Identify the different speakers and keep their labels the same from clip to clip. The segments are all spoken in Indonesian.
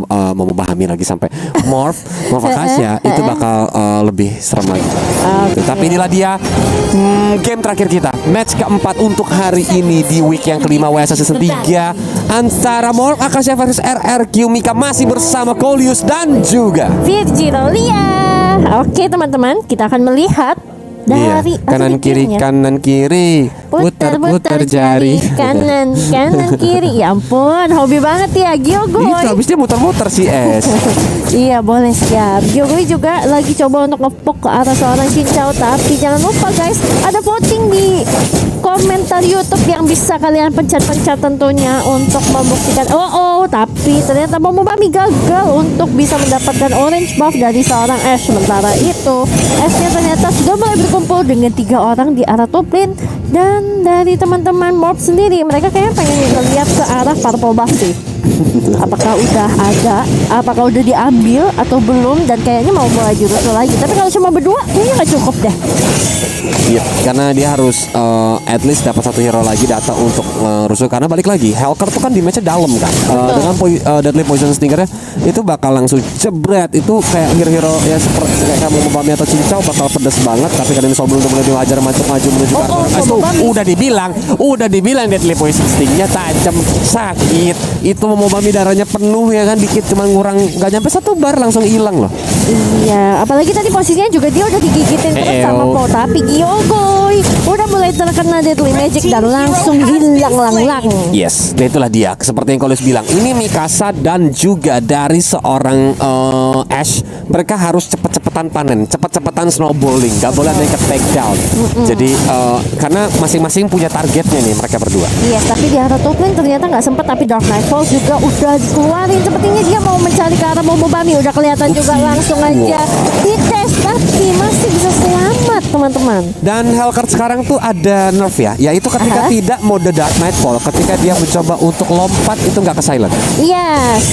Speaker 1: memahami lagi sampai Morph Akasha itu bakal lebih serem lagi. Tapi inilah dia game terakhir kita, match keempat untuk hari ini di week yang kelima WSS season 3 antara Morph Akasha versus RRQ. Mika masih bersama Coleus dan juga
Speaker 2: Virgirolia. Oke teman-teman, kita akan melihat dari
Speaker 1: kanan kiri putar jari
Speaker 2: kanan kiri. Ya ampun, hobi banget ya Gyogoy.
Speaker 1: Itu habis dia muter-muter si S.
Speaker 2: Iya boleh, siap. Gyogoy juga lagi coba untuk ngepok ke arah seorang Cincau. Tapi jangan lupa guys, ada voting di komentar YouTube yang bisa kalian pencet-pencet tentunya untuk membuktikan. Tapi ternyata Momobami gagal untuk bisa mendapatkan orange buff dari seorang Ash. Sementara itu Ash-nya ternyata sudah mulai berkumpul dengan 3 orang di arah top lane. Dan dari teman-teman Morph sendiri, mereka kayaknya pengen ngeliat ke arah purple buff sih. Apakah udah ada, apakah udah diambil atau belum, dan kayaknya mau mulai jurus lagi. Tapi kalau cuma berdua kayaknya nggak cukup deh.
Speaker 1: Iya, karena dia harus at least dapat satu hero lagi datang untuk rusuh. Karena balik lagi, Helker tuh kan di match-nya dalam kan. Dengan Deadly Poison Stingernya itu bakal langsung jebret. Itu kayak hero-hero ya seperti kayak Momobami atau Cincau bakal pedas banget. Tapi kadang ini sebelum mulai dihajar maju menuju ke udah dibilang Deadly Poison Stingnya tajam, sakit. Itu Momobami darahnya penuh ya kan, dikit cuma ngurang nggak nyampe 1 bar langsung hilang loh.
Speaker 2: Iya, apalagi tadi posisinya juga dia udah digigitin terus sama Po. Tapi Gyogoy udah mulai terkena Deadly Magic dan langsung hilang lang.
Speaker 1: Yes, dan itulah dia. Seperti yang Coleus bilang, ini Mikasa dan juga dari seorang Ash, mereka harus cepet-cepetan panen, cepet-cepetan snowballing, gak boleh ada yang ke take down. Jadi karena masing-masing punya targetnya nih mereka berdua.
Speaker 2: Iya, tapi di arah top lane ternyata nggak sempet. Tapi Dark Nightfall juga udah dikeluarin. Sepertinya dia mau mencari ke arah Momobami. Udah kelihatan juga langsung aja dites, tapi masih bisa selamat teman-teman.
Speaker 1: Dan Hellcurt sekarang tuh ada nerf ya, yaitu ketika tidak mode Dark Nightfall, ketika dia mencoba untuk lompat itu nggak ke silent.
Speaker 2: Yes.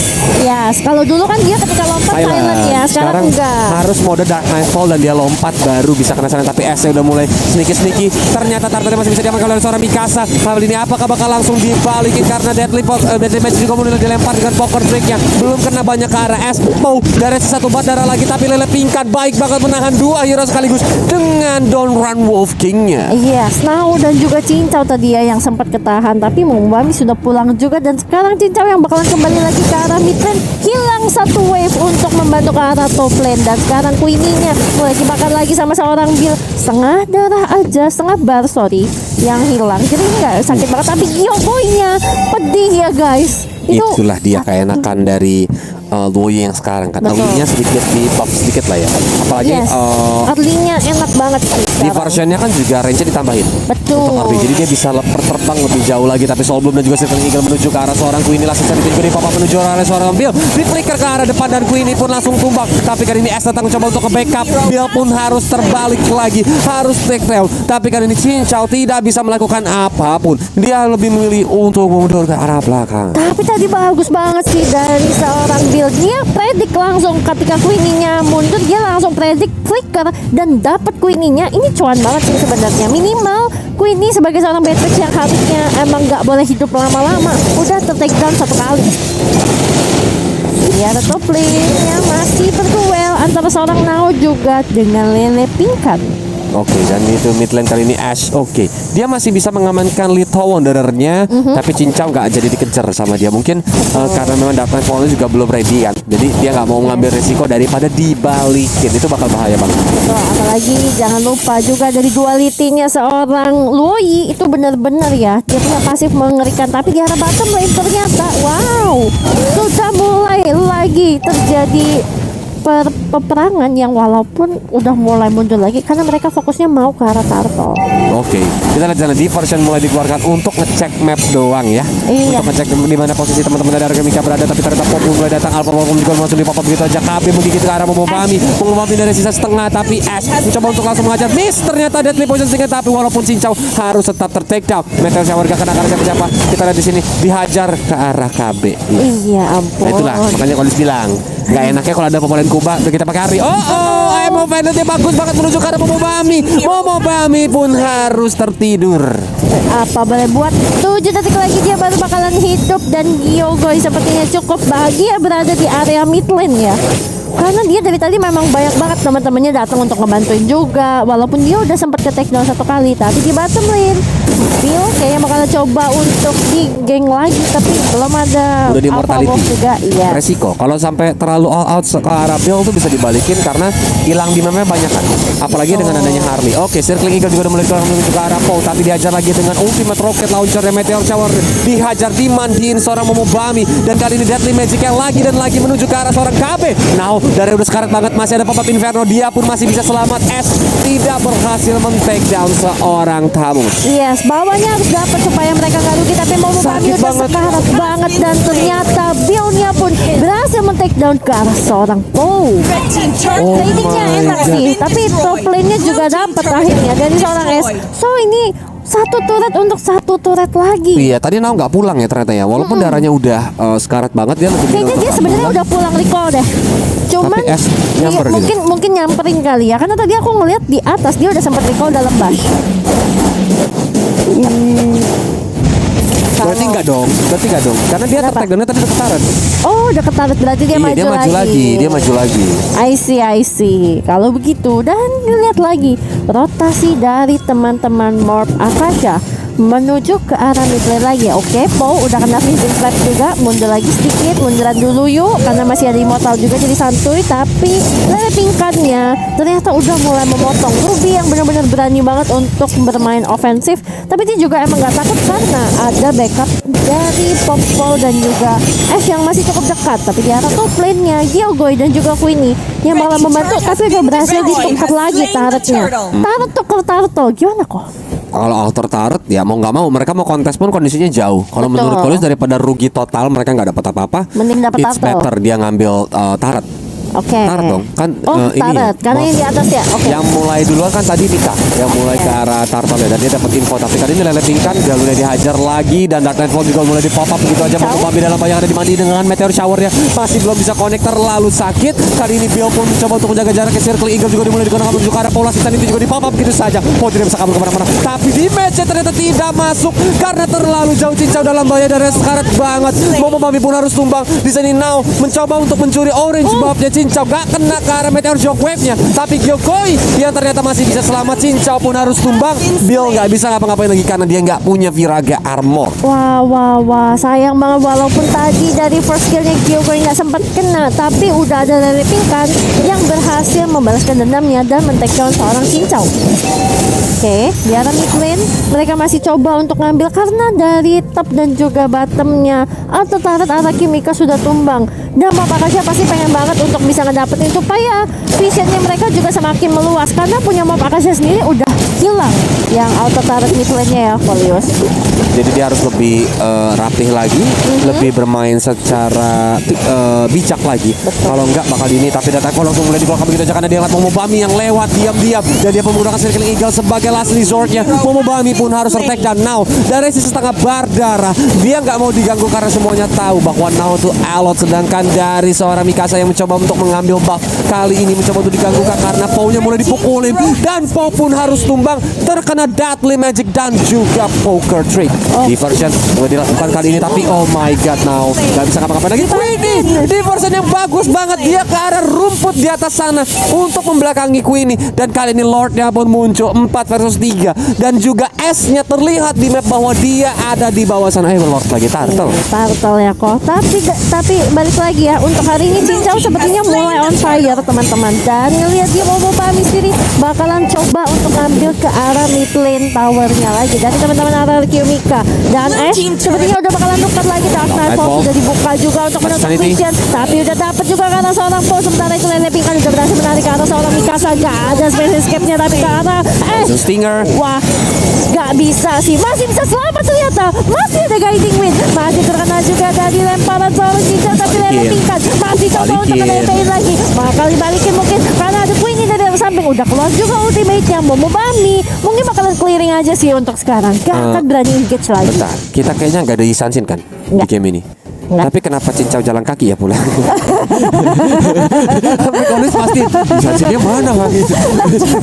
Speaker 2: Kalau dulu kan dia ketika lompat silent ya, sekarang enggak.
Speaker 1: Harus mode Dark Nightfall dan dia lompat baru bisa kena silent. Tapi S-nya udah mulai sneaky. Ternyata targetnya masih bisa diamankan oleh seorang Mikasa. Kali ini apakah bakal langsung dibalikin karena Deadly Match juga mulai dilempar dengan poker trick-nya. Belum kena banyak ke arah S. Mau dari satu bat darah lagi, tapi Lele Pingkan baik banget menahan 2 hero sekaligus dengan Don't Run Wolf King-nya.
Speaker 2: Yes, Now dan juga Cincau tadi ya yang sempat ketahan, tapi Momobami sudah pulang juga. Dan sekarang Cincau yang bakalan kembali lagi ke arah mid lane, hilang satu wave untuk membantu ke arah top lane. Dan sekarang Queenie-nya mulai dibakar lagi sama seorang Bill. Setengah bar yang hilang. Jadi nggak sakit banget, tapi Gyogoy-nya pedih ya guys.
Speaker 1: Itulah dia keenakan dari Luoyi yang sekarang kan. Early-nya sedikit di buff sedikit lah ya. Apalagi
Speaker 2: early-nya enak banget sih.
Speaker 1: Di versionnya kan juga range-nya ditambahin.
Speaker 2: Betul.
Speaker 1: Untuk early, jadi dia bisa terbang lebih jauh lagi. Tapi Soul Bloom dan juga Silver Eagle menuju ke arah seorang Queenie. Langsung cari juga di pop up menuju arah seorang Bill. Di flicker ke arah depan dan Queenie pun langsung tumbang. Tapi kali ini S datang mencoba untuk ke backup. Bill pun harus terbalik lagi, harus take down. Tapi kali ini Cincau tidak bisa melakukan apapun. Dia lebih memilih untuk mundur ke arah belakang.
Speaker 2: Tapi tadi bagus banget sih dari seorang Bill. Dia predik langsung ketika Queenie-nya mundur, dia langsung predik flicker dan dapat Queenie-nya. Ini cuan banget sih sebenarnya. Minimal Queenie sebagai seorang Beatrix yang harusnya emang gak boleh hidup lama-lama, udah ter-take down 1 kali. Dia ada top lane-nya masih berduel antara seorang Nao juga dengan Lele Pingkan.
Speaker 1: Oke, dan itu mid lane kali ini Ash. Oke, dia masih bisa mengamankan Little Wanderer-nya, tapi Cincau nggak jadi dikejar sama dia. Mungkin karena memang Dark Nightfall juga belum ready kan. Jadi dia nggak mau mengambil resiko daripada dibalikin. Itu bakal bahaya banget.
Speaker 2: Betul, apalagi jangan lupa juga dari duality-nya seorang Luoyi itu benar-benar ya. Dia punya pasif mengerikan, tapi di arah bottom lane ternyata wow, sudah mulai lagi terjadi peperangan yang walaupun udah mulai mundur lagi karena mereka fokusnya mau ke arah turtle.
Speaker 1: Oke, kita lihat jalan di version mulai dikeluarkan untuk ngecek map doang ya. Untuk ngecek di mana posisi teman-teman dari Arga Mika berada, tapi ternyata Pop mulai datang. Alpha Wolf juga langsung di pop-up begitu aja. KB menggigit ke arah Momobami dari sisa setengah, tapi Ash mencoba untuk langsung mengajar. Miss, ternyata Deadly Poison Stinger, tapi walaupun Cincau harus tetap ter-take down. Meteor Shower gak kena karena siapa-siapa. Kita lihat di sini dihajar ke arah KB.
Speaker 2: Iya ampun.
Speaker 1: Nah itulah makanya Coleus bilang gak enaknya kalau ada pemain Kuba udah kita pakai Ari. Emo Vanity bagus banget menuju ke arah Momobami. Momobami pun harus tertidur.
Speaker 2: Apa boleh buat 7 detik lagi dia baru bakalan hidup. Dan Gyogoi sepertinya cukup bahagia berada di area mid lane ya, karena dia dari tadi memang banyak banget teman-temannya datang untuk ngebantuin juga. Walaupun dia udah sempat ke take down 1 kali, tapi di bottom lane Bill kayaknya bakalan coba untuk di geng lagi, tapi belum ada
Speaker 1: Udah di
Speaker 2: Alpha
Speaker 1: mortality.
Speaker 2: Wolf juga. Iya.
Speaker 1: Resiko kalau sampai terlalu all out ke arah Bill tuh bisa dibalikin karena hilang di meme banyak kan. Apalagi dengan adanya Harley. Oke, Circling Eagle juga udah mulai menuju ke arah Paul, tapi dihajar lagi dengan ultimate rocket launcher dan meteor shower. Dihajar, dimandiin seorang Momobami, dan kali ini Deadly Magic yang lagi dan lagi menuju ke arah seorang KB. Now dari udah sekarat banget, masih ada pop-up Inferno, dia pun masih bisa selamat. S tidak berhasil men-take down seorang tamu.
Speaker 2: Yes, bawahnya harus dapat supaya mereka nggak rugi, tapi Momobami
Speaker 1: Sakit
Speaker 2: udah
Speaker 1: banget.
Speaker 2: sekarat banget, dan ternyata Bill-nya pun berhasil men-take down ke arah seorang Paul. Tradingnya
Speaker 1: my
Speaker 2: enak
Speaker 1: God.
Speaker 2: sih, tapi top lane-nya juga dapat akhirnya dari seorang S. So ini satu turret untuk satu turret lagi.
Speaker 1: Iya, tadi Nao nggak pulang ya ternyata ya. Walaupun darahnya udah sekarat banget, dia lebih
Speaker 2: Kayaknya
Speaker 1: milih
Speaker 2: dia
Speaker 1: untuk
Speaker 2: sebenarnya udah pulang recall deh. Cuman
Speaker 1: Tapi S
Speaker 2: iya,
Speaker 1: nyamper gitu.
Speaker 2: mungkin nyamperin kali ya, karena tadi aku ngeliat di atas dia udah sempat recall dalam bash.
Speaker 1: Berarti enggak dong, karena dia
Speaker 2: Kenapa?
Speaker 1: tertag downnya tadi udah ketaran.
Speaker 2: Oh, udah ketarik, berarti dia
Speaker 1: Iya,
Speaker 2: maju
Speaker 1: dia maju
Speaker 2: lagi.
Speaker 1: lagi, dia maju lagi.
Speaker 2: I see. Kalau begitu, dan lihat lagi rotasi dari teman-teman Morph Akasha menuju ke arah mid lane lagi. Oke, Paul udah kena freezing trap juga. Mundur lagi sedikit, munduran dulu yuk, karena masih ada immortal juga jadi santuy. Tapi lele pingkannya ternyata udah mulai memotong Ruby yang benar-benar berani banget untuk bermain ofensif. Tapi dia juga emang gak takut karena ada backup dari Popol dan juga Ash yang masih cukup dekat. Tapi di arah top lane-nya Gyogoi dan juga Queenie yang malah membantu, tapi udah berhasil ditukar lagi turretnya. Turret tuker turtle, gimana kok?
Speaker 1: Kalau alter turret ya mau nggak mau mereka mau kontes pun kondisinya jauh. Kalau
Speaker 2: Betul.
Speaker 1: menurut Kolis daripada rugi total mereka nggak dapat apa-apa,
Speaker 2: Mending dapat
Speaker 1: it's
Speaker 2: turtle.
Speaker 1: better dia ngambil turret.
Speaker 2: Oke.
Speaker 1: Turret dong, kan ini
Speaker 2: turret,
Speaker 1: ya.
Speaker 2: karena yang di atas ya. Oke.
Speaker 1: Yang mulai duluan kan tadi Mika yang mulai ke arah turtle ya, dan dia dapat info. Tapi kali ini lele pingkan udah mulai dihajar lagi, dan Dark Nightfall juga mulai di pop up begitu aja.
Speaker 2: Jauh.
Speaker 1: Momobami dalam banyak ada dimandi dengan meteor showernya masih belum bisa connect, terlalu sakit. Kali ini Bill pun mencoba untuk menjaga jarak ke Circling Eagle juga dimulai digunakan menuju ke arah Paul. Asisten itu juga di pop up begitu saja. Paul tidak bisa kabur kemana-mana, tapi di match ternyata tidak masuk karena terlalu jauh. Cincau dalam bahaya dan sekarat banget. Momobami pun harus tumbang. Di sini Now mencoba untuk mencuri orange buff-nya. Cincau gak kena ke arah meteor shockwave-nya, tapi Gyogoi yang ternyata masih bisa selamat. Cincau pun harus tumbang. Bill nggak bisa ngapa-ngapain lagi karena dia nggak punya Viraga armor.
Speaker 2: Wah, sayang banget. Walaupun tadi dari first skillnya Gyogoi nggak sempat kena, tapi udah ada dari pingkan yang berhasil membalaskan dendamnya dan men-take down seorang Cincau. Oke, di arah mid lane mereka masih coba untuk ngambil karena dari top dan juga bottomnya atau turret arah Kimika sudah tumbang. Dan Bapak Akasha pasti pengen banget untuk bisa ngedapetin supaya visionnya mereka juga semakin meluas, karena punya Bapak Akasha sendiri udah hilang yang auto turret mid lane-nya ya, Folius.
Speaker 1: Jadi dia harus lebih rapih lagi, lebih bermain secara bijak lagi. Kalau enggak bakal ini. Tapi data langsung mulai dikeluarkan begitu aja karena dia lihat Momobami yang lewat diam-diam, dan dia menggunakan Circling Eagle sebagai last resortnya. Momobami pun harus tertake down. Now dari sisi setengah bar darah, dia nggak mau diganggu karena semuanya tahu bahwa Now itu alot. Sedangkan dari seorang Mikasa yang mencoba untuk mengambil buff kali ini mencoba untuk diganggu karena Pau-nya mulai dipukulin, dan Pau pun harus tumbang terkena Deadly Magic dan juga Poker Trick. Diversion mulai dilakukan kali ini, tapi oh my god, Now nggak bisa ngapa-ngapain lagi. Queenie diversion yang bagus banget, dia ke arah rumput di atas sana untuk membelakangi Queenie, dan kali ini Lordnya pun muncul 4 versus 3, dan juga S-nya terlihat di map bahwa dia ada di bawah sana. Lord lagi turtle.
Speaker 2: Turtle ya kok. Tapi balik lagi ya, untuk hari ini Cincau sepertinya mulai on fire teman-teman. Dan ngelihat dia Momobami sendiri bakalan coba untuk ngambil ke arah mid lane towernya lagi dari teman-teman arah Kimika. Dan sepertinya udah bakalan nuker lagi. Dark Nightfall sudah dibuka juga untuk menutup vision, tapi udah dapat juga karena seorang Paul. Sementara itu Lele Pingkan juga berhasil menarik ke arah seorang Mikasa. Gak ada space escape-nya, tapi ke arah
Speaker 1: Stinger.
Speaker 2: wah, gak bisa sih. Masih bisa selamat ternyata. Masih ada guiding wind. Masih terkena juga dari lemparan seorang Cincau, tapi Lele Pingkan masih coba untuk nge-lempain lagi. Bakal dibalikin mungkin karena ada Queenie dari samping. Udah keluar juga ultimate-nya Momobami. Mungkin bakalan clearing aja sih untuk sekarang. Gak akan berani engage lagi.
Speaker 1: Bentar, kita kayaknya nggak ada Yisansin kan di
Speaker 2: Nggak.
Speaker 1: game ini.
Speaker 2: Nggak.
Speaker 1: Tapi kenapa Cincau jalan kaki ya pula? Tapi Kolis pasti bisa dia mana lagi?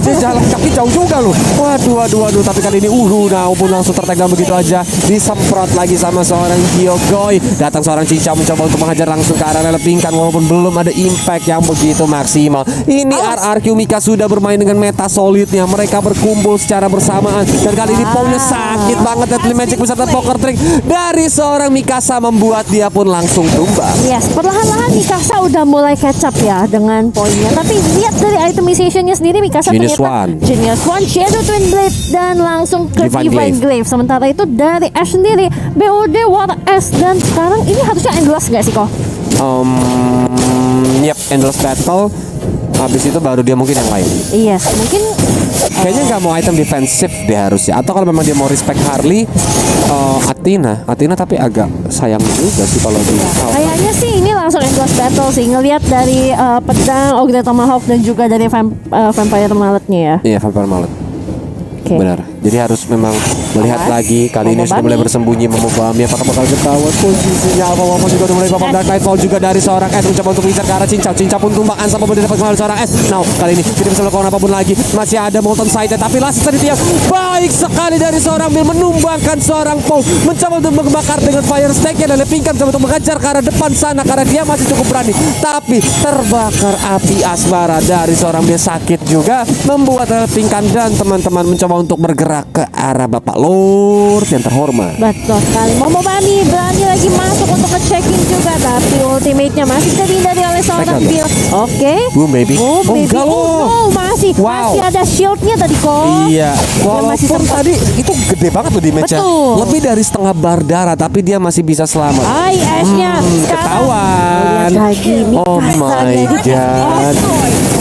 Speaker 1: Dia jalan kaki jauh juga loh. Waduh. Tapi kali ini Now pun langsung tertegang begitu aja. Disemprot lagi sama seorang Gyokoi. Datang seorang Cincau mencoba untuk menghajar langsung ke arah Lele Pingkan walaupun belum ada impact yang begitu maksimal. Ini RRQ Mika sudah bermain dengan meta solidnya. Mereka berkumpul secara bersamaan dan kali ini Pongnya sakit banget. Deadly Magic beserta Poker Trick dari seorang Mikasa membuat dia pun langsung tumbang.
Speaker 2: Yes, perlahan-lahan Mikasa udah mulai catch up ya dengan poinnya. Tapi lihat dari itemizationnya sendiri, Mikasa
Speaker 1: Genius
Speaker 2: ternyata
Speaker 1: One.
Speaker 2: Genius One, Shadow Twin Blade dan langsung ke
Speaker 1: Divine
Speaker 2: Divine Glaive. Sementara itu dari Ash sendiri, BOD War S, dan sekarang ini harusnya endless gak sih kok?
Speaker 1: Yep, Endless Battle. Habis itu baru dia mungkin yang lain.
Speaker 2: Yes, mungkin
Speaker 1: Kayaknya nggak mau item defensif dia harusnya. Atau kalau memang dia mau respect Harley, Athena tapi agak sayang juga sih kalau dia.
Speaker 2: kayaknya sih ini langsung endless battle sih. Ngelihat dari pedang Ogre Tomahawk dan juga dari Vampire Malletnya ya.
Speaker 1: Iya, Vampire Mallet.
Speaker 2: Oke.
Speaker 1: Benar. Jadi harus memang melihat
Speaker 2: Awas.
Speaker 1: lagi. Kali ini sudah
Speaker 2: Momobami.
Speaker 1: mulai bersembunyi Momobami. Apakah bakal ketahuan posisinya apa juga udah mulai babak. Dan Nightfall juga dari seorang S mencoba untuk mengincar ke arah Cincau. Cincau pun tumbang. Ansa pun dapat mengalami seorang S. Now kali ini tidak bisa melakukan apapun lagi. Masih ada Molten Side, tapi Lasis tadi tiap baik sekali dari seorang Bill menumbangkan seorang Paul. Mencoba untuk membakar dengan Fire Stake-nya dan Lepingkan mencoba untuk mengejar ke arah depan sana karena dia masih cukup berani. Tapi terbakar api asmara dari seorang Bill sakit juga membuat Lepingkan dan teman-teman mencoba untuk bergerak ke arah Bapak Lord yang terhormat.
Speaker 2: Betul sekali. Momobami berani lagi masuk untuk nge-check-in juga, tapi ultimate-nya masih terhindari oleh seorang
Speaker 1: Mereka
Speaker 2: Bill. Oke.
Speaker 1: Boom baby.
Speaker 2: Boom
Speaker 1: Oh,
Speaker 2: baby.
Speaker 1: enggak loh.
Speaker 2: Oh, masih
Speaker 1: Wow.
Speaker 2: masih ada shield-nya tadi kok.
Speaker 1: Iya,
Speaker 2: Dia masih
Speaker 1: walaupun
Speaker 2: sempat.
Speaker 1: tadi itu gede banget loh di match-nya.
Speaker 2: Betul.
Speaker 1: Lebih dari setengah bar darah, tapi dia masih bisa selamat.
Speaker 2: Ay, Ash-nya sekarang.
Speaker 1: Ketahuan.
Speaker 2: Lihat lagi
Speaker 1: Oh
Speaker 2: Mikasa
Speaker 1: my
Speaker 2: jadi-
Speaker 1: god.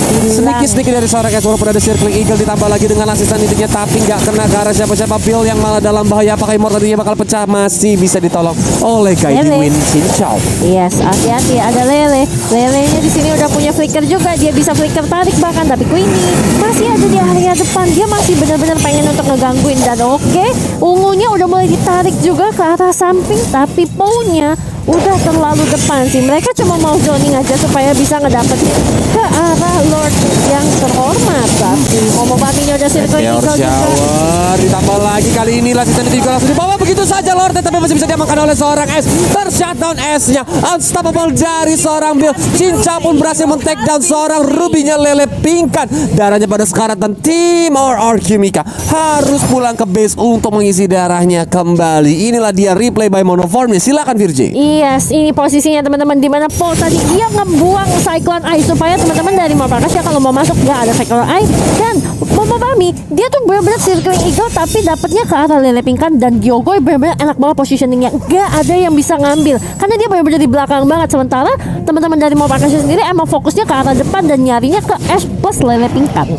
Speaker 2: Hilang.
Speaker 1: Sedikit dari seorang S walaupun ada Circling Eagle ditambah lagi dengan asisten intinya, tapi nggak kena ke arah siapa-siapa. Bill yang malah dalam bahaya. Apakah Immortal tadinya bakal pecah? Masih bisa ditolong oleh Guiding
Speaker 2: Lele.
Speaker 1: Wind Cincau.
Speaker 2: Yes, hati-hati ada Lele. Lelenya di sini udah punya flicker juga. Dia bisa flicker tarik bahkan, tapi Queenie masih ada di area depan. Dia masih benar-benar pengen untuk ngegangguin dan oke, ungunya udah mulai ditarik juga ke arah samping, tapi Pau-nya udah terlalu depan sih. Mereka cuma mau zoning aja supaya bisa ngedapetin ke arah Lord yang terhormat. Tapi Momobami-nya udah circle
Speaker 1: Meteor
Speaker 2: eagle juga.
Speaker 1: Shower ditambah lagi kali ini asisten itu juga langsung dibawa begitu saja Lord, tapi masih bisa diamankan oleh seorang S. Tershutdown S-nya, unstoppable dari seorang Bill. Cincau pun berhasil men-take down seorang Ruby-nya Lele Pingkan. Darahnya pada sekarat dan tim RRQ Mika harus pulang ke base untuk mengisi darahnya kembali. Inilah dia replay by Monoform. Silakan Virje.
Speaker 2: Yes, ini posisinya teman-teman di mana Paul tadi dia ngebuang Cyclone Eye supaya teman-teman dari Maprakasya kalau mau masuk nggak ada Cyclone Eye. Dan Momobami dia tuh benar-benar circling eagle tapi dapatnya ke arah Lele Pingkan dan Gyokoi benar-benar enak banget positioningnya. Nggak ada yang bisa ngambil karena dia benar-benar di belakang banget. Sementara teman-teman dari Maprakasya sendiri emang fokusnya ke arah depan dan nyarinya ke Ash plus Lele Pingkan.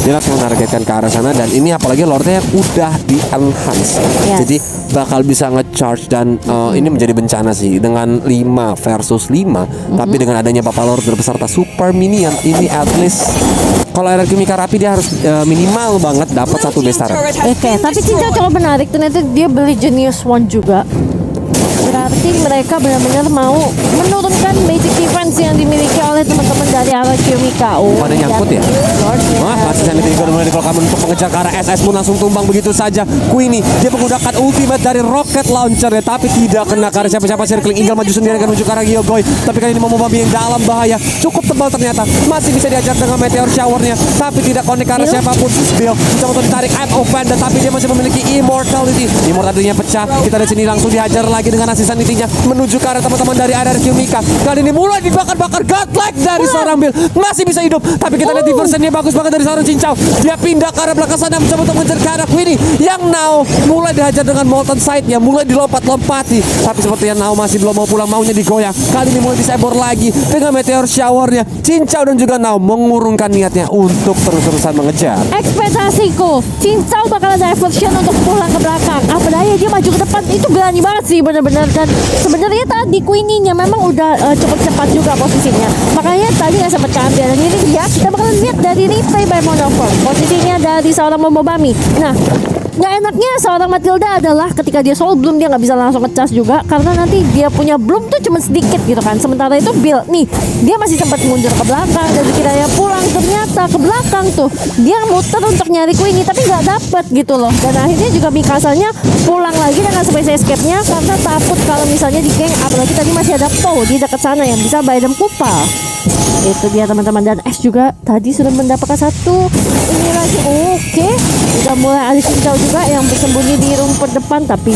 Speaker 1: Dia langsung menargetkan ke arah sana dan ini apalagi Lordnya udah di enhance.
Speaker 2: Yes.
Speaker 1: Jadi bakal bisa nge-charge dan ini menjadi bencana sih dengan 5 versus 5. Tapi dengan adanya Bapak Lord berbeserta Super Minion ini at least kalau RRQ Mika rapi dia harus minimal banget dapat satu base turret.
Speaker 2: Oke, tapi Cincau coba menarik ternyata dia beli Genius One juga. Berarti mereka benar-benar mau menurunkan basic defense yang dimiliki oleh teman-teman dari RRQ Mika. Oh,
Speaker 1: Ada nyangkut ya? Wah, masih sangat juga mulai dikeluarkan untuk mengejar ke arah SS pun langsung tumbang begitu saja. Queenie dia menggunakan ultimate dari rocket launcher ya, tapi tidak kena ke arah siapa-siapa. Circling Eagle maju sendiri akan menuju ke arah Gyokoi. Tapi kali ini Momobami yang dalam bahaya, cukup tebal ternyata. Masih bisa diajar dengan meteor showernya, tapi tidak connect ke arah siapapun. Bill mencoba untuk ditarik out of band, tapi dia masih memiliki immortality. Immortality-nya pecah. Kita dari sini langsung dihajar lagi dengan asisten intinya menuju ke arah teman-teman dari RRQ Mika. Kali ini mulai dibakar-bakar godlike dari seorang Bill. Masih bisa hidup, tapi kita lihat diversionnya bagus banget dari seorang Cincau. Dia pindah ke arah belakang sana mencoba untuk mengejar ke arah Queenie yang now mulai dihajar dengan Molten Side-nya, mulai dilompat-lompati. Tapi sepertinya now masih belum mau pulang, maunya digoyang. Kali ini mulai disebor lagi dengan meteor shower-nya. Cincau dan juga now mengurungkan niatnya untuk terus-terusan mengejar.
Speaker 2: Ekspektasiku Cincau bakal ada diversion untuk pulang ke belakang. Apa daya dia maju ke depan, itu berani banget sih benar-benar. Dan sebenarnya tadi Queenie-nya memang udah cukup cepat juga posisinya, makanya tadi nggak sempat keambil. Dan ini ya kita bakal lihat dari replay by Monoform posisinya dari seorang Momobami. Nah, nggak enaknya seorang Matilda adalah ketika dia soul bloom dia nggak bisa langsung ngecas juga karena nanti dia punya bloom tuh cuma sedikit gitu kan. Sementara itu Bill nih dia masih sempat mundur ke belakang dan kiranya pulang, ternyata ke belakang tuh dia muter untuk nyari Queenie tapi nggak dapet gitu loh. Dan akhirnya juga Mikasanya pulang lagi dengan space escape-nya karena takut kalau misalnya di geng, apalagi tadi masih ada Poe di dekat sana yang bisa buy them Kupal. Itu dia teman-teman, dan Ash juga tadi sudah mendapatkan satu ini lagi. Oke, udah mulai ada Cincau juga yang bersembunyi di rumput depan, tapi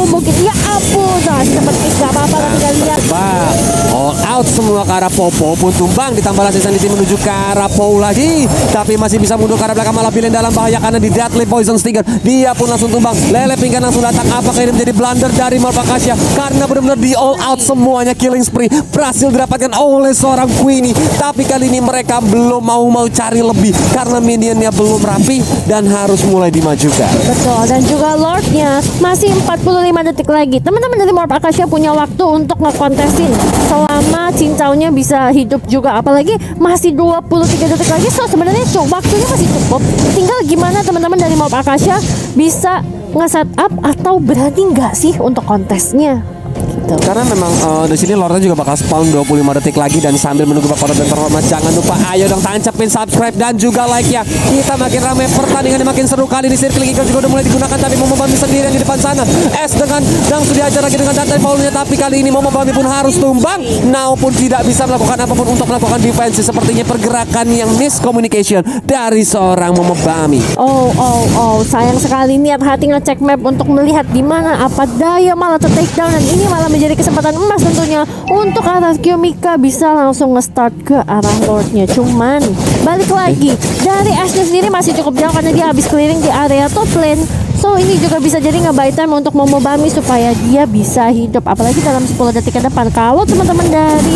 Speaker 2: mungkin ya ampun, sempat kick, gak apa-apa lah, tinggal lihat.
Speaker 1: Bang, all out semua ke arah Popo pun tumbang, ditambah lagi Sanity menuju ke arah Poe lagi, tapi masih bisa mundur ke arah belakang, malah Bill dalam bahaya karena di Deadly Poison Stinger. Dia pun langsung tumbang, Lele Pingkan langsung datang. Apakah ini menjadi blunder dari Morph Akasha? Karena benar-benar di all out semuanya, killing spree berhasil didapatkan oleh seorang Queenie. Tapi kali ini mereka belum mau cari lebih karena minionnya belum rapi dan harus mulai dimajukan.
Speaker 2: Betul, dan juga Lordnya masih 45 detik lagi. Teman-teman dari Morph Akasha punya waktu untuk ngekontesin selama Cincaunya bisa hidup juga. Apalagi masih 23 detik lagi. So sebenarnya waktunya masih cukup. Tinggal gimana teman-teman dari Morph Akasha bisa nge-set up atau berani nggak sih untuk kontesnya. Gitu.
Speaker 1: Karena memang di sini Lordnya juga bakal spawn 25 detik lagi, dan sambil menunggu Bapak dan terhormat jangan lupa ayo dong tancapin subscribe dan juga like ya. Kita makin ramai, pertandingan makin seru. Kali ini Circle Eagle juga udah mulai digunakan, tapi Momo Bami sendirian di depan sana. S dengan langsung diajar lagi dengan Dante Paulnya, tapi kali ini Momo Bami pun harus tumbang. Now pun tidak bisa melakukan apapun untuk melakukan defense. Sepertinya pergerakan yang miscommunication dari seorang Momo Bami.
Speaker 2: Oh, sayang sekali niat hati ngecek map untuk melihat di mana apa daya malah take down, dan ini malah menjadi kesempatan emas tentunya untuk arah Kyomika bisa langsung nge-start ke arah Lordnya. Cuman balik lagi dari Ashnya sendiri masih cukup jauh karena dia habis clearing di area top lane. So ini juga bisa jadi nge-buy time untuk Momo Bami supaya dia bisa hidup, apalagi dalam 10 detik ke depan. Kalau teman-teman dari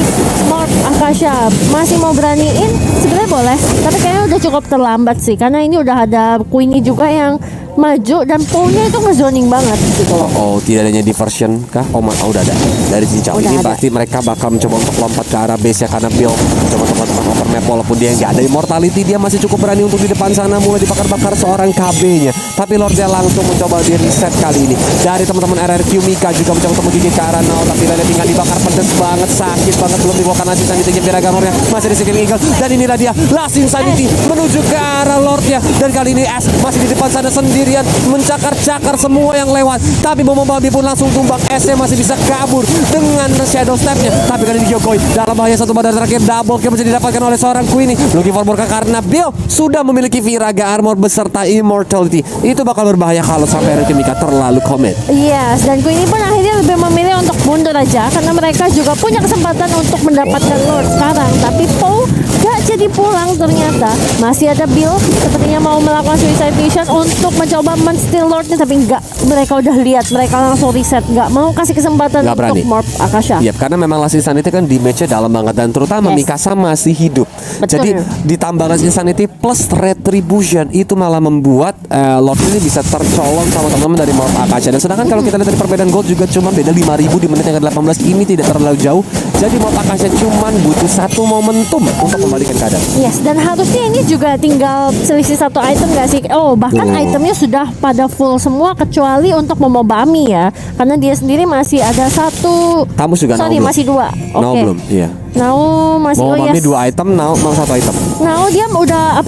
Speaker 2: Morph Akasha masih mau beraniin sebenarnya boleh, tapi kayaknya udah cukup terlambat sih karena ini udah ada Queenie juga yang maju dan Poe-nya itu nge-zoning banget gitu loh.
Speaker 1: Oh, tidak adanya diversion kah? Udah ada dari Cincau. Ini berarti mereka bakal mencoba untuk lompat ke arah base ya, karena Bill coba teman-teman over map walaupun dia nggak ada immortality, dia masih cukup berani untuk di depan sana mulai dibakar-bakar seorang KB-nya. Tapi Lordnya langsung mencoba di reset kali ini. Dari teman-teman RRQ Mika juga mencoba untuk menggigit ke arah Nao, tapi Lele tinggal dibakar pedes banget, sakit banget, belum dibawakan lagi Sanity Viragamornya masih di Circle Eagle, dan inilah dia Last Insanity menuju ke arah Lordnya, dan kali ini S masih di depan sana sendiri mencakar-cakar semua yang lewat, tapi Momo Bami pun langsung tumbang. S-nya masih bisa kabur dengan shadow step-nya, tapi kali ini Gyokoi dalam bahaya. Satu badan terakhir double kill bisa didapatkan oleh seorang Queenie. Looking for Morka karena Bill sudah memiliki Viraga Armor beserta Immortality. Itu bakal berbahaya kalau sampai RRQ Mika terlalu commit.
Speaker 2: Yes, dan Queenie pun akhirnya lebih memilih untuk mundur aja karena mereka juga punya kesempatan untuk mendapatkan Lord sekarang. Tapi Poe gak jadi pulang, ternyata masih ada Bill sepertinya mau melakukan suicide mission untuk mencoba men-steal Lordnya, tapi enggak, mereka udah lihat, mereka langsung reset, nggak mau kasih kesempatan
Speaker 1: Nggak
Speaker 2: untuk
Speaker 1: berani.
Speaker 2: Morph Akasha.
Speaker 1: Yap, karena memang Last Insanity kan damage-nya dalam banget, dan terutama
Speaker 2: Yes.
Speaker 1: Mikasa masih hidup.
Speaker 2: Betul.
Speaker 1: Jadi ditambah Last Insanity plus Retribution itu malah membuat Lord ini bisa tercolong sama teman-teman dari Morph Akasha. Dan sedangkan kalau kita lihat dari perbedaan gold juga cuma beda 5.000 di menit yang ke-18, ini tidak terlalu jauh. Jadi Morph Akasha cuman butuh satu momentum untuk membalikan keadaan.
Speaker 2: Yes, dan harusnya ini juga tinggal selisih satu item nggak sih? Oh, bahkan itemnya sudah pada full semua kecuali untuk Momo Bami ya, karena dia sendiri masih ada satu.
Speaker 1: Tamus juga
Speaker 2: Sorry,
Speaker 1: Nao belum.
Speaker 2: masih dua.
Speaker 1: Nao belum, iya.
Speaker 2: Nao masih
Speaker 1: Mau Bami 2 item, Nao mau 1 item.
Speaker 2: Nao dia udah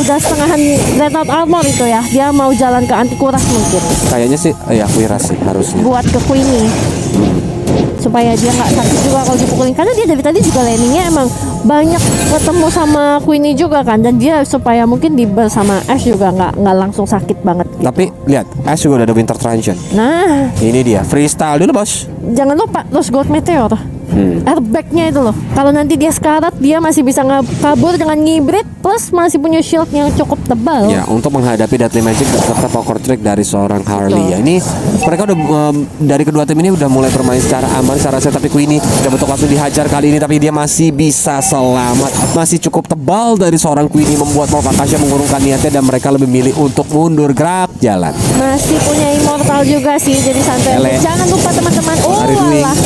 Speaker 2: udah setengahan red out armor itu ya. Dia mau jalan ke anti kuras mungkin
Speaker 1: Kayaknya sih, ya Kuiras sih harusnya.
Speaker 2: buat ke Queenie. Supaya dia nggak sakit juga kalau dipukulin, karena dia dari tadi juga landingnya emang banyak ketemu sama Queenie juga kan, dan dia supaya mungkin di bersama Ash juga nggak langsung sakit banget gitu.
Speaker 1: Tapi lihat, Ash juga udah ada Winter Transition.
Speaker 2: Nah,
Speaker 1: Ini dia, freestyle dulu bos.
Speaker 2: jangan lupa terus Gold Meteor. Airbag-nya itu loh. Kalau nanti dia sekarat, dia masih bisa kabur dengan ngibrit plus masih punya shield yang cukup tebal.
Speaker 1: Ya, untuk menghadapi Deadly Magic serta Poker Trick dari seorang Harley. Ya, ini mereka udah dari kedua tim ini udah mulai bermain secara aman, secara safe, tapi Queenie udah bentuk langsung dihajar kali ini, tapi dia masih bisa selamat. Masih cukup tebal dari seorang Queenie membuat Morph Akasha mengurungkan niatnya, dan mereka lebih milih untuk mundur gerak jalan.
Speaker 2: Masih punya immortal juga sih, jadi santai.
Speaker 1: Ele.
Speaker 2: Jangan lupa teman-teman. Oh,
Speaker 1: What are you doing?
Speaker 2: alah.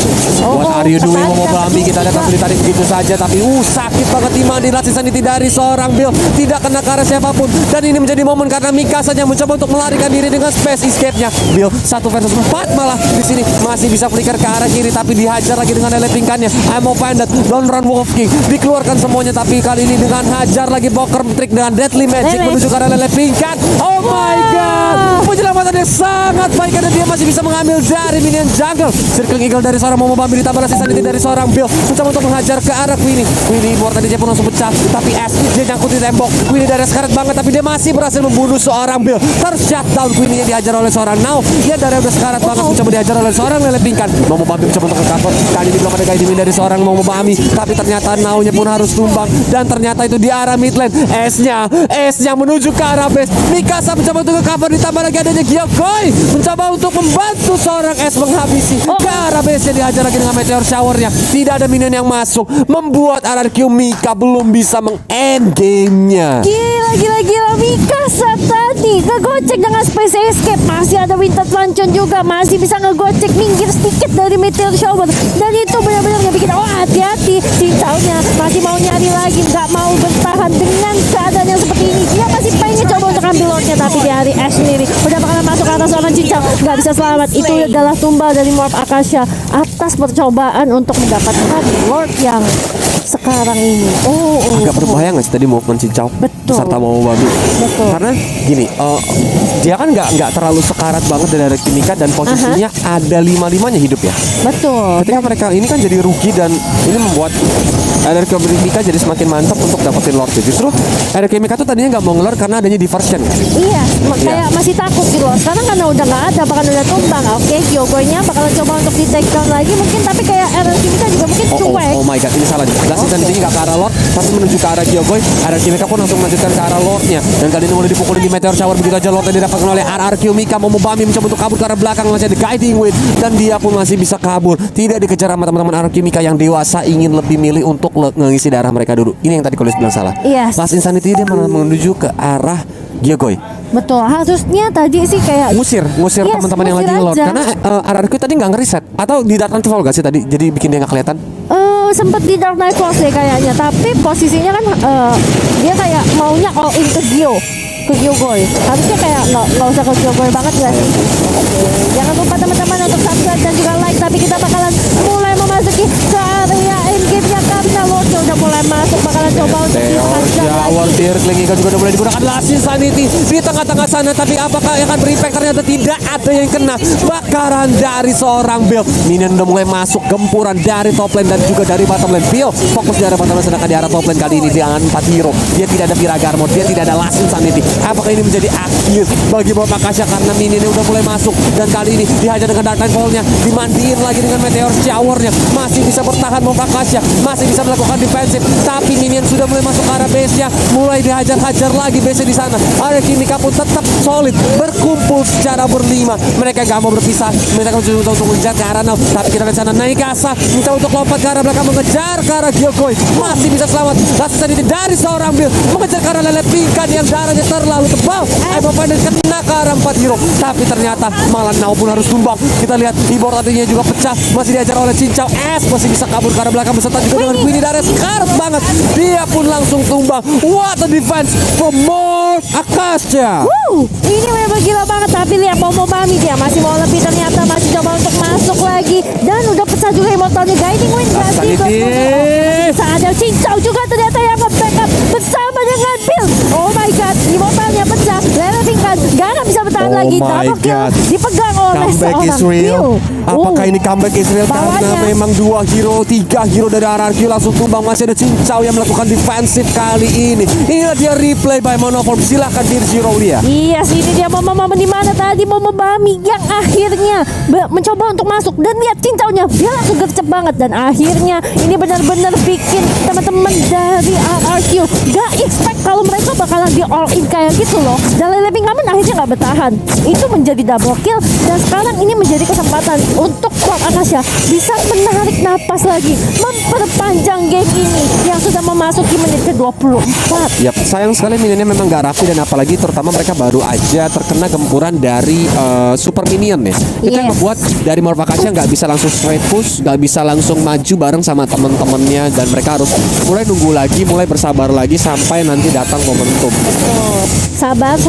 Speaker 1: What are you doing? Yui Momobami. Kita lihat langsung ditarik begitu saja, tapi sakit banget Imani. Last insanity dari seorang Bill, tidak kena ke arah siapapun, dan ini menjadi momen karena Mikasa yang mencoba untuk melarikan diri dengan space escape-nya. Bill 1 versus 4 malah di sini masih bisa flicker ke arah kiri, tapi dihajar lagi dengan lelepingkannya. Amo Pandit, Don't Run Wolf King dikeluarkan semuanya, tapi kali ini dengan hajar lagi Boker Trick dengan Deadly Magic menuju ke arah lelepingkan. Oh my god, penyelamatan yang sangat baik dan dia masih bisa mengambil dari minion jungle. Circling Eagle dari seorang Momobami ditambah sisa dari seorang Bill mencoba untuk menghajar ke arah Queenie. Queenie board tadi dia pun langsung pecah, tapi S dia nyangkut di tembok. Queenie dari sekarat banget, tapi dia masih berhasil membunuh seorang Bill. Tershutdown Queenie yang dihajar oleh seorang Now. Dia dari udah sekarat banget mencoba dihajar oleh seorang lelepingkan. Momobami mencoba untuk ke-cover. Kali ini belum ada guide dari seorang Momobami, tapi ternyata Now-nya pun harus tumbang, dan ternyata itu di arah mid lane. S-nya menuju ke arah base. Mikasa mencoba untuk ke-cover, ditambah lagi adanya Gyokoi mencoba untuk membantu seorang S menghabisi ke arah base-nya. Dihajar lagi dengan meteor shower-nya. Tidak ada minion yang masuk, membuat RRQ Mika belum bisa meng-end game-nya.
Speaker 2: Gila Mikasa tadi ngegocek dengan space escape. Masih ada Winter Planchon juga, masih bisa ngegocek minggir sedikit dari meteor shower, dan itu benar-benar ngebikin hati-hati. Cincaunya masih mau nyari lagi, nggak mau bertahan dengan keadaan yang seperti ini. Dia masih pengen coba untuk ambil lordnya, tapi di hari Ash sendiri udah bakalan masuk ke atas seorang Cincau, nggak bisa selamat. Itu adalah tumbal dari Morph Akasha atas percobaan untuk mendapatkan lord yang sekarang ini.
Speaker 1: Agak berbahaya nggak sih tadi movement Cincau serta Momobami?
Speaker 2: Betul.
Speaker 1: Karena gini, dia kan nggak terlalu sekarat banget dari Mika, dan posisinya ada 5-5-nya hidup ya.
Speaker 2: Betul.
Speaker 1: Ketika mereka ini kan jadi rugi, dan ini membuat RRQ Mika jadi semakin mantap untuk dapetin Lord. Justru RRQ Mika tuh tadinya nggak mau ngelor karena adanya diversion.
Speaker 2: Iya, kayak masih takut gitu loh. Sekarang karena udah nggak ada, bahkan udah tumbang. Oke, Kyogo-nya bakalan coba untuk di take down lagi mungkin, tapi kayak RRQ Mika juga mungkin cuek.
Speaker 1: Oh my god, ini salah nih. Dan ini nggak ke arah Lord, tapi menuju ke arah Kyogoi. RRQ Mika pun langsung melanjutkan ke arah Lordnya, dan kali ini mulai dipukulin di meteor shower. Begitu aja Lord yang didapatkan oleh RRQ Mika. Momobami mencoba untuk kabur ke arah belakang, masih ada guiding wind, dan dia pun masih bisa kabur, tidak dikejar sama teman-teman RRQ Mika yang dewasa, ingin lebih milih untuk mengisi darah mereka dulu. Ini yang tadi Kolis bilang salah.
Speaker 2: Yes.
Speaker 1: Last Insanity dia malah menuju ke arah Gyokoi.
Speaker 2: Betul, harusnya tadi sih kayak
Speaker 1: ngusir teman-teman yang lagi ngelord, karena RRQ tadi nggak ngeriset, atau di Dark Nightfall gak sih tadi, jadi bikin dia nggak kelihatan.
Speaker 2: Sempet di Dark Nightfall deh kayaknya, tapi posisinya kan dia kayak maunya all in ke Gyokoi. Harusnya kayak nggak usah ke Gyokoi banget gak sih? Jangan lupa teman-teman untuk subscribe dan juga like. Tapi kita bakalan mulai memasuki ke area endgame-nya karena Lordnya udah mulai masuk. Bakalan coba untuk
Speaker 1: Shower Circling Eagle juga udah mulai digunakan. Last Insanity di tengah-tengah sana, tapi apakah akan berimpact? Ternyata tidak ada yang kena. Bakaran dari seorang Bill. Minion udah mulai masuk, gempuran dari top lane dan juga dari bottom lane. Bill fokus di arah bottom lane, sedangkan di arah top lane kali ini dengan 4 hero. Dia tidak ada Viragar mode, dia tidak ada Last Insanity. Apakah ini menjadi akhir bagi Morph Akasha karena minionnya udah mulai masuk, dan kali ini dihajar dengan Dark Nightfall-nya, dimandiin lagi dengan meteor shower-nya. Masih bisa bertahan Morph Akasha, masih bisa melakukan defensif, tapi minion sudah mulai masuk ke arah base-nya, mulai dihajar-hajar lagi base-nya di sana. Ada Mika pun tetap solid, berkumpul secara berlima. Mereka gak mau berpisah, mereka mencoba untuk mengejar ke arah Now, tapi kita lihat sana Naikasa mencoba untuk lompat ke arah belakang, mengejar ke arah Gyokoi, masih bisa selamat. Last Insanity dari seorang Bill, mengejar ke arah lelepingkan yang darahnya terlalu tebal. Emo Pandit kena ke arah 4 hero, tapi ternyata malah Now pun harus tumbang. Kita lihat Ibor tadinya juga pecah, masih diajar oleh Cincau. S masih bisa kabur ke arah belakang beserta juga dengan Queenie Darius. Skarp banget, dia pun langsung tumbang. What a defense from Morph Akasha.
Speaker 2: Ini memang gila banget, tapi lihat Momobami dia masih mau lebih, ternyata masih coba untuk masuk lagi, dan udah pecah juga immortalnya. Guiding wind gak sih? Ada Cincau juga ternyata yang nge-backup bersama dengan Bill. Oh my god, immortalnya pecah, lelepingkan gak bisa bertahan lagi. Double kill dipegang oleh seorang Bill.
Speaker 1: Apakah ini comeback Israel karena memang 2 hero, 3 hero dari RRQ langsung tumbang. Masih ada Cincau yang melakukan defensif kali ini. Inilah dia replay by Monoform. Silahkan di zero dia.
Speaker 2: Iya sih, ini dia Momobami di mana tadi Momobami yang akhirnya mencoba untuk masuk, dan lihat Cincaunya dia langsung gercep banget, dan akhirnya ini benar-benar bikin teman-teman dari RRQ gak expect kalau mereka bakalan di all in kayak gitu loh. Dan Leleping Kamen akhirnya gak bertahan. Itu menjadi double kill, dan sekarang ini menjadi kesempatan untuk Morph Akasha bisa menarik napas lagi, memperpanjang game ini yang sudah memakan memasuki menit ke-24.
Speaker 1: Yap, sayang sekali minionnya memang gak rapi dan apalagi terutama mereka baru aja terkena gempuran dari super minion ya. Itu yang
Speaker 2: Yes.
Speaker 1: membuat dari Morph Akasia nggak bisa langsung straight push, nggak bisa langsung maju bareng sama teman-temannya dan mereka harus mulai nunggu lagi, mulai bersabar lagi sampai nanti datang momentum.
Speaker 2: Sabar,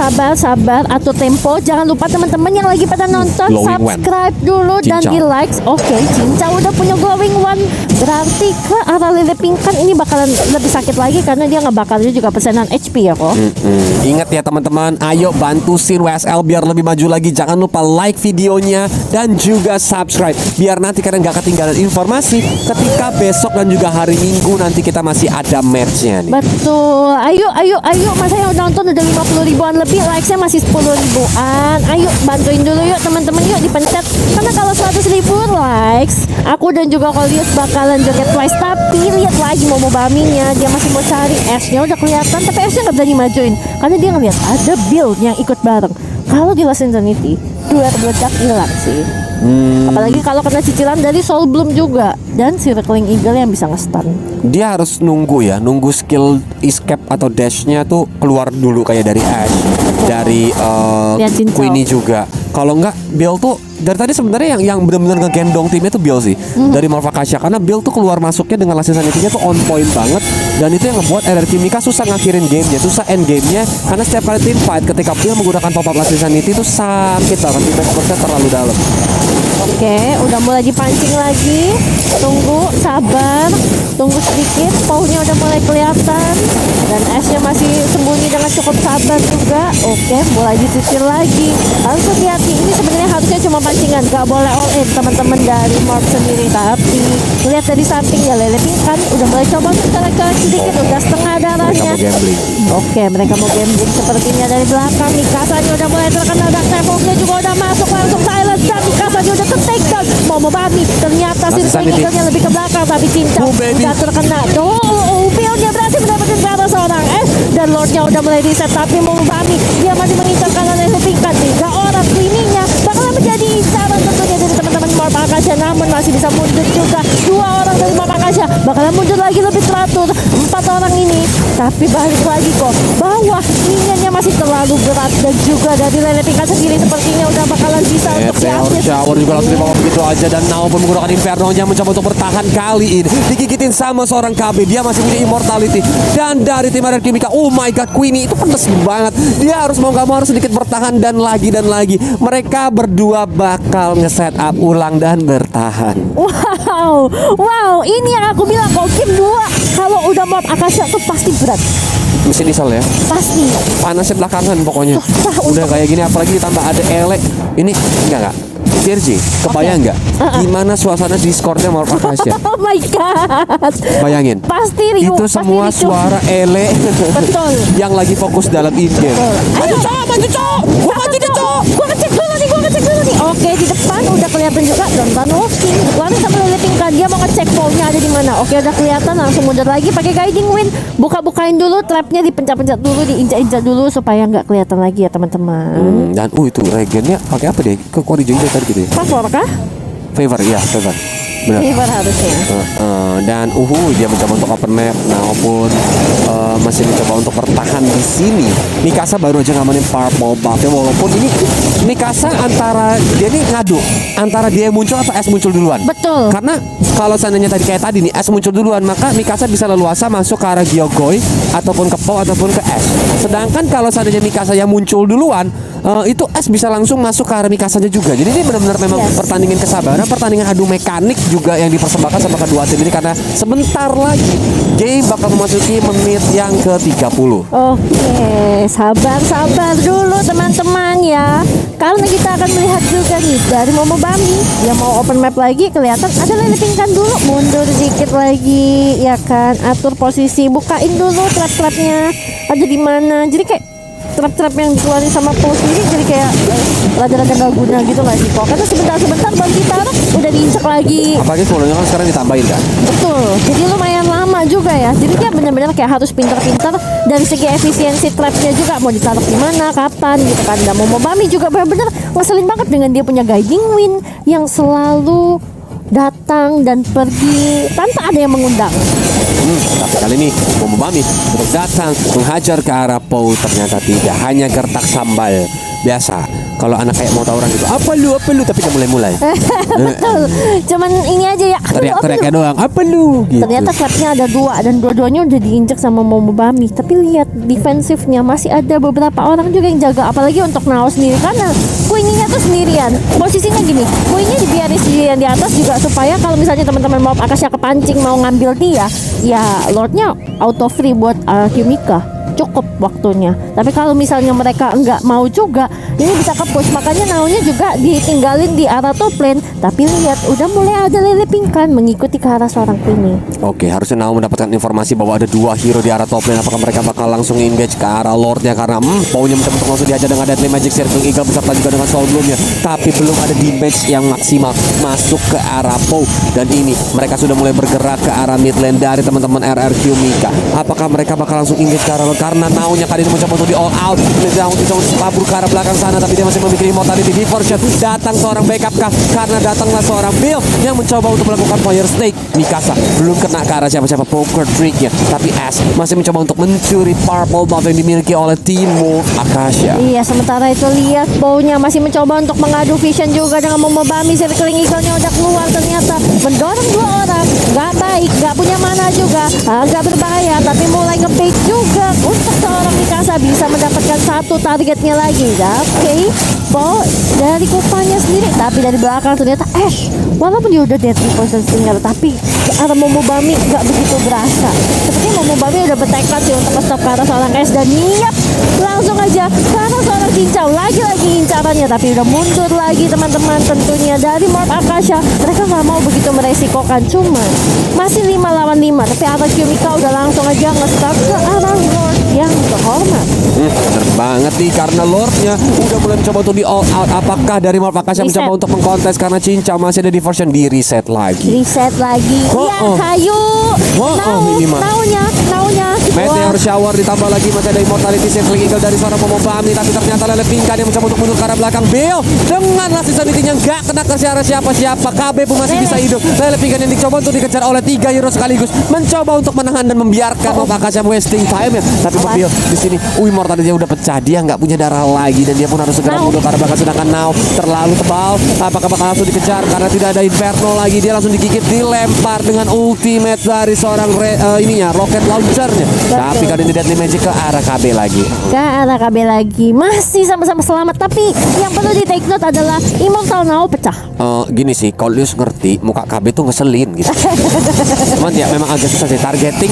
Speaker 2: atur tempo. Jangan lupa teman-teman yang lagi pada nonton
Speaker 1: Glowing one.
Speaker 2: subscribe dulu dan
Speaker 1: Cincau.
Speaker 2: di likes. Oke, Cincau udah punya glowing one. Berarti ke arah Lele Pingkan ini bakalan lebih sakit lagi karena dia ngebakarnya juga persenan HP ya kok.
Speaker 1: Ingat ya teman-teman, ayo bantu Sin WSL biar lebih maju lagi. Jangan lupa like videonya dan juga subscribe biar nanti kalian nggak ketinggalan informasi ketika besok dan juga hari Minggu nanti kita masih ada matchnya nih.
Speaker 2: Betul. Ayo. Masa yang udah nonton udah 50 ribuan lebih, likesnya masih 10 ribuan. Ayo bantuin dulu yuk teman-teman, yuk dipencet. Karena kalau 100 ribu likes, aku dan juga Kolius bakalan joget twice. Tapi lihat lagi Momobami-nya, dia masih mau cari S-nya udah kelihatan, tapi S-nya nggak berani majuin karena dia ngeliat ada build yang ikut bareng. Kalau di Lost Insanity, duet meledak hilang sih. Apalagi kalau kena cicilan dari Soul Bloom juga dan Circling Eagle yang bisa nge-stun.
Speaker 1: Dia harus nunggu ya, nunggu skill escape atau dashnya tuh keluar dulu kayak dari Ash, dari
Speaker 2: Lihat Cincau.
Speaker 1: Queenie juga. Kalau enggak, Bill tuh dari tadi sebenarnya yang benar-benar ngegendong timnya tuh Bill sih, dari Morph Akasia karena Bill tuh keluar masuknya dengan Last Insanity-nya tuh on point banget dan itu yang ngebuat RRQ Mika susah ngakhirin gamenya, susah end gamenya karena setiap kali team fight ketika Bill menggunakan pop-up Last Insanity itu sakit banget, defense terlalu dalam.
Speaker 2: Oke, udah mulai dipancing lagi. Tunggu, sabar. Tunggu sedikit, paunya udah mulai kelihatan. Dan S-nya masih sembunyi dengan cukup sabar juga. Oke, mulai dicicil lagi. Harus hati-hati, ini sebenarnya harusnya cuma pancingan, gak boleh all in teman-teman dari Morph sendiri. Tapi lihat dari samping ya, Lele Pingkan udah mulai coba untuk colek-colek sedikit, udah setengah
Speaker 1: Mereka
Speaker 2: darahnya.
Speaker 1: mau gambling.
Speaker 2: Oke, mereka mau gambling sepertinya dari belakang. Mikasanya udah mulai terkena dark Tefognya juga udah masuk langsung silent dan Mikasanya udah ke-take down. Momobami ternyata
Speaker 1: Masih
Speaker 2: Circling
Speaker 1: Sanity.
Speaker 2: Eagle-nya lebih ke belakang tapi Cincau
Speaker 1: Oh, baby.
Speaker 2: udah terkena. Upilnya berhasil mendapatkan ke arah seorang dan Lordnya udah mulai reset tapi Momobami dia masih mengincar kanan Lele Pingkan. 3 orang Queenie-nya bakalan menjadi incaran tentunya dari teman-teman Morph Akasia, namun masih bisa mundur juga. 2 orang dari Morph Akasia bakalan mundur lagi lebih teratur. 4 orang ini tapi balik lagi kok bawah minionnya masih terlalu berat dan juga dari Lele Pingkan sendiri sepertinya udah bakalan bisa untuk
Speaker 1: Meteor
Speaker 2: diakhir.
Speaker 1: Shower juga langsung dibawa begitu aja dan Nao pun menggunakan Inferno-nya mencoba untuk bertahan kali ini. Digigitin sama seorang KB, dia masih punya immortality. Dan dari tim RRQ Mika, oh my god, Queenie itu pedes banget. Dia harus mau gak mau harus sedikit bertahan dan lagi. Mereka berdua bakal nge-set up ulang dan bertahan.
Speaker 2: Wow, ini yang aku bilang kok game 2 kalau udah Morph Akasia tuh pasti berat.
Speaker 1: Mesin diesel ya,
Speaker 2: Pasti.
Speaker 1: panasnya belakangan pokoknya.
Speaker 2: Susah
Speaker 1: Udah
Speaker 2: untuk-
Speaker 1: kayak gini apalagi ditambah ada Ele. Ini enggak TRJ, kebayang nggak gimana suasana Discordnya Morph Akasia?
Speaker 2: Oh my god.
Speaker 1: Bayangin.
Speaker 2: Pasti Rio.
Speaker 1: Itu
Speaker 2: pasti
Speaker 1: semua
Speaker 2: ricuh.
Speaker 1: suara Ele
Speaker 2: Betul.
Speaker 1: yang lagi fokus dalam in-game.
Speaker 2: Ayo,
Speaker 1: Maju cok! Gua maju deh cok!
Speaker 2: Gua ngecek dulu nih. Oke, di depan udah kelihatan juga Dontan Wolfking. Lari sama Lele Pingkan, dia mau ngecek wallnya ada di mana. Oke, udah kelihatan, langsung mundur lagi pakai guiding wind. Buka-bukain dulu trapnya, dipencet-pencet dulu, diinjak-injak dulu supaya nggak kelihatan lagi ya teman-teman.
Speaker 1: Dan itu regennya pakai apa deh? Ke kode jauh tadi gitu ya?
Speaker 2: Favor kah?
Speaker 1: Favor, iya favor. Benar.
Speaker 2: Favor harusnya.
Speaker 1: Dan dia mencoba untuk open map, maupun masih mencoba untuk bertahan di sini. Mikasa baru aja ngamanin purple buff-nya, walaupun ini Mikasa antara dia nih ngadu antara dia yang muncul atau S muncul duluan.
Speaker 2: Betul.
Speaker 1: Karena kalau seandainya tadi nih S muncul duluan, maka Mikasa bisa leluasa masuk ke arah Gyokoi ataupun ke Po ataupun ke S. Sedangkan kalau seandainya Mikasa yang muncul duluan, itu S bisa langsung masuk ke arah Mikasanya juga. Jadi ini benar-benar memang
Speaker 2: Yes.
Speaker 1: pertandingan kesabaran, pertandingan adu mekanik juga yang dipersembahkan sama kedua tim ini karena sebentar lagi game bakal memasuki menit yang ke-30.
Speaker 2: Oke, sabar dulu teman-teman ya. Karena kita akan melihat juga nih dari Momobami yang mau open map lagi, kelihatan ada Lele Pingkan dulu, mundur dikit lagi ya kan, atur posisi, bukain dulu trap-trapnya ada di mana. Jadi kayak trap-trap yang dikeluarin sama post ini jadi kayak rada-rada gak guna gitu lah sih kok. Karena sebentar baru ditaruh udah diinjak lagi.
Speaker 1: Apalagi sebenarnya kan sekarang ditambahin kan.
Speaker 2: Betul, jadi lumayan lama juga ya. Jadi dia benar-benar kayak harus pintar-pintar dari segi efisiensi trapnya juga, mau ditaruh di mana, kapan gitu kan. Dan Momobami juga benar-benar ngeselin banget dengan dia punya guiding wind yang selalu datang dan pergi tanpa ada yang mengundang.
Speaker 1: Tapi kali ini Momobami untuk datang menghajar ke arah Pou ternyata tidak, hanya gertak sambal biasa. Kalau anak kayak mau tawuran gitu, apa lu, tapi udah mulai.
Speaker 2: Betul. Cuman ini aja ya.
Speaker 1: Teriak-teriaknya doang, apa lu? Gitu.
Speaker 2: Ternyata clapnya ada 2 dan dua-duanya udah diinjak sama Momobami. Tapi lihat defensifnya masih ada beberapa orang juga yang jaga, apalagi untuk Nao sendiri karena Queenie-nya tuh sendirian. Posisinya gini, Queenie dibiarin sendirian di atas juga supaya kalau misalnya teman-teman mau Akasha kepancing mau ngambil dia, ya Lordnya auto free buat Yumika. Cukup waktunya. Tapi kalau misalnya mereka enggak mau juga, ini bisa ke-push. Makanya Naonya juga ditinggalin di arah top lane. Tapi lihat, udah mulai ada lelipingkan mengikuti ke arah seorang Queenie.
Speaker 1: Oke, harusnya Nao mendapatkan informasi bahwa ada 2 hero di arah top lane. Apakah mereka bakal langsung engage ke arah Lordnya? Karena Pou-nya mencoba langsung diajar dengan Deadly Magic Circle Eagle beserta juga dengan Soul Bloom-nya. Tapi belum ada damage yang maksimal masuk ke arah Pou. Dan ini mereka sudah mulai bergerak ke arah mid lane dari teman-teman RRQ Mika. Apakah mereka bakal langsung engage ke arah Lord? Karena Nao-nya kali ini mencoba untuk di all out. Dia mencoba untuk kabur ke arah belakang sana, tapi dia masih memiliki immortality diversion. Datang seorang backup kah? Karena datanglah seorang Bill yang mencoba untuk melakukan fire snake. Mikasa belum kena ke arah siapa-siapa poker tricknya, tapi Ash masih mencoba untuk mencuri purple buff yang dimiliki oleh tim Wolf Akasha.
Speaker 2: Iya, sementara itu lihat Pou-nya masih mencoba untuk mengadu vision juga dengan Momobami. Circling Eagle-nya udah keluar, ternyata mendorong 2 orang. Gak baik, gak punya mana juga, agak berbahaya. Tapi mulai nge-bait juga untuk seorang Mikasa bisa mendapatkan 1 targetnya lagi. Oke, Pou dari kupanya sendiri, tapi dari belakang ternyata Ash. Walaupun dia udah deadly poison stinger, tapi ke arah Momobami gak begitu berasa. Sepertinya Momobami udah bertekad sih untuk stop ke arah seorang Ash. Dan yap, langsung aja ke arah seorang Cincau. Lagi-lagi incarannya, tapi udah mundur lagi teman-teman. Tentunya dari Morph Akasha, mereka gak mau begitu meresikokan. Cuma masih 5 lawan 5, tapi arah Yumika udah langsung aja nge-start ke arah Lord yang terhormat.
Speaker 1: Bener banget nih, karena Lordnya udah mulai mencoba untuk di all out. Apakah dari Morph Akasha
Speaker 2: Reset.
Speaker 1: mencoba untuk mengkontes karena Cincau masih ada diversion, di reset lagi.
Speaker 2: Reset lagi. Ya, kayu.
Speaker 1: Ini mah.
Speaker 2: Naunya.
Speaker 1: Meteor shower ditambah lagi masih ada immortality circling eagle dari seorang Momobami, tapi ternyata lelipingkan yang mencoba untuk mundur ke arah belakang. Bill dengan last season-nya nggak kena ke arah siapa-siapa. KB pun masih bisa hidup. Lelipingkan yang dicoba untuk dikejar oleh 3 hero sekaligus, mencoba untuk menahan dan membiarkan Morph Akasha wasting time ya. Tapi Bill di sini, immortality udah pecah, dia nggak punya darah lagi dan dia pun harus segera mundur ke arah belakang. Sedangkan Nao terlalu tebal. Apakah bakal langsung dikejar karena tidak ada Inferno lagi? Dia langsung digigit, dilempar dengan ultimate dari seorang rocket launchernya. Tapi kali ini Deadly Magic ke arah KB lagi.
Speaker 2: Ke arah KB lagi. Masih sama-sama selamat. Tapi yang perlu di take note adalah Immortal Nao pecah.
Speaker 1: Gini sih, kalau Lius ngerti muka KB tuh ngeselin gitu. Cuman ya memang agak susah sih targeting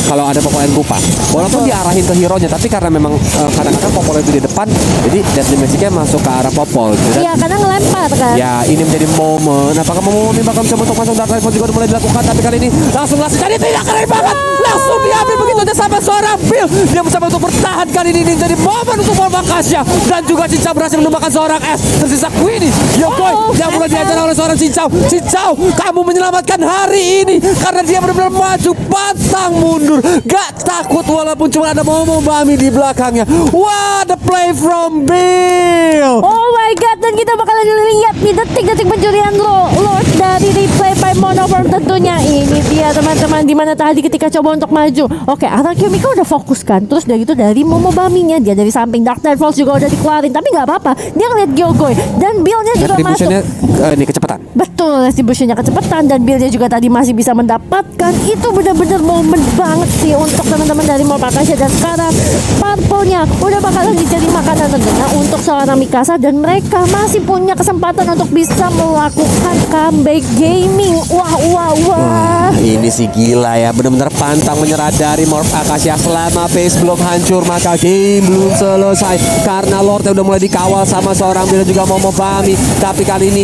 Speaker 1: kalau ada Popolen Kupa. Walaupun diarahin ke hero-nya, tapi karena memang kadang-kadang Popol itu di depan, jadi Deadly Magic-nya masuk ke arah Popol gitu.
Speaker 2: Iya, karena ngelempar kan.
Speaker 1: Ya, ini menjadi momen. Apakah Momobami bakal mencoba untuk masuk Dark Rifle juga udah mulai dilakukan, tapi kali ini langsung jadi tidak keren banget. Langsung diambil begitu aja sama seorang Bill. Dia mencoba untuk bertahan, kali ini jadi momen untuk Morph Akasha. Dan juga Cincau berhasil menemukan seorang S. Tersisa Queenie Yokoi yang mulai diajar oleh seorang Cincau. Cincau, kamu menyelamatkan hari ini karena dia benar-benar maju pantang mundur, gak takut walaupun cuma ada Momobami di belakangnya. What a play from Bill.
Speaker 2: Oh my god, dan kita bakalan lihat nih detik-detik pencurian Lord dari replay by Monoform tentunya. Ini dia teman-teman, dimana tadi ketika coba untuk maju. Oke, arah Yumika udah fokus kan. Terus dari itu dari Momobami-nya, dia dari samping Dark Knight Falls juga udah dikeluarin, tapi nggak apa-apa. Dia ngeliat Gyogoi dan Bill-nya juga masuk.
Speaker 1: Ini kecepatan.
Speaker 2: Betul, distributionnya kecepatan dan Bill-nya juga tadi masih bisa mendapatkan. Itu benar-benar momen banget sih untuk teman-teman dari Morph Akasha. Dan sekarang purple-nya udah bakalan dicari makanan tentunya untuk seorang Mikasa, dan mereka masih punya kesempatan untuk bisa melakukan comeback gaming. Wah.
Speaker 1: Ini sih gila ya, benar-benar pantang menyerah dari Morph Akasha. Selama base belum hancur, maka game belum selesai karena Lordnya udah mulai dikawal sama seorang Bill juga Momobami. Tapi kali ini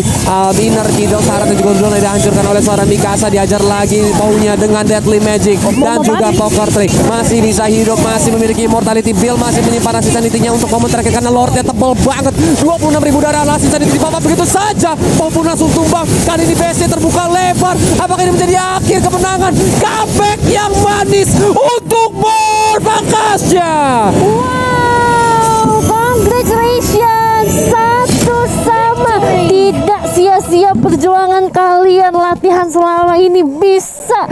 Speaker 1: inner Kidol syaratnya juga udah mulai dihancurkan oleh seorang Mikasa. Diajar lagi Pou-nya dengan Deadly Magic dan juga Poker Trick. Masih bisa hidup, masih memiliki immortality. Bill masih menyimpan sanity-nya untuk momen terakhir karena Lordnya tebal banget. 26.000 darah, last sanity dipapa begitu saja. Pou pun langsung tumbang. Kali ini base terbuka lebar. Apakah ini menjadi akhir kemenangan? Comeback yang manis untuk Morph Akasha.
Speaker 2: Wow, congratulations. Satu sama. Tidak sia-sia perjuangan kalian latihan selama ini bisa